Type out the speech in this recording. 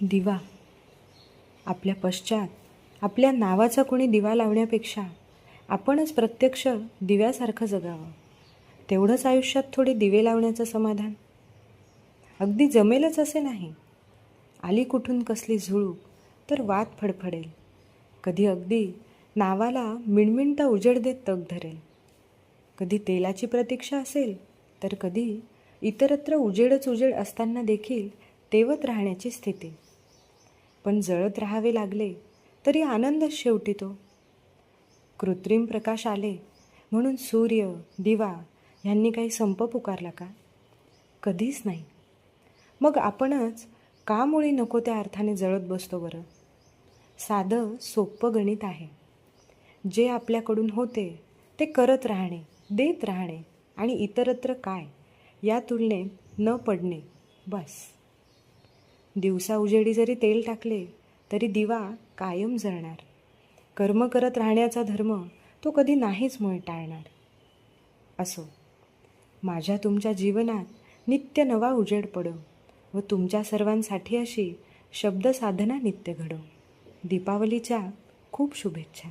दिवा. आपल्या पश्चात आपल्या नावाचा कोणी दिवा लावण्यापेक्षा आपणच प्रत्यक्ष दिव्यासारखं जगावं. तेवढंच आयुष्यात थोडे दिवे लावण्याचं समाधान. अगदी जमेलच असे नाही. आली कुठून कसली झुळूक तर वात फडफडेल. कधी अगदी नावाला मिणमिणता उजेड देत तग धरेल. कधी तेलाची प्रतीक्षा असेल तर कधी इतरत्र उजेडच उजेड असताना देखील तेवत राहण्याची स्थिती. पण जळत राहावे लागले तरी आनंदच शेवटी तो. कृत्रिम प्रकाश आले म्हणून सूर्य, दिवा ह्यांनी काही संप पुकारला का? कधीच नाही. मग आपणच का मुळी नको त्या अर्थाने जळत बसतो बरं? साधं सोपं गणित आहे. जे आपल्याकडून होते ते करत राहणे, देत राहणे आणि इतरत्र काय या तुलनेत न पडणे, बस. दिवसा उजेडी जरी तेल टाकले तरी दिवा कायम जळणार. कर्म करत राहण्याचा धर्म तो कधी नाहीच मुळे टाळणार. असो, माझ्या तुमच्या जीवनात नित्य नवा उजेड पडो व तुमच्या सर्वांसाठी अशी शब्दसाधना नित्य घडो. दीपावलीच्या खूप शुभेच्छा.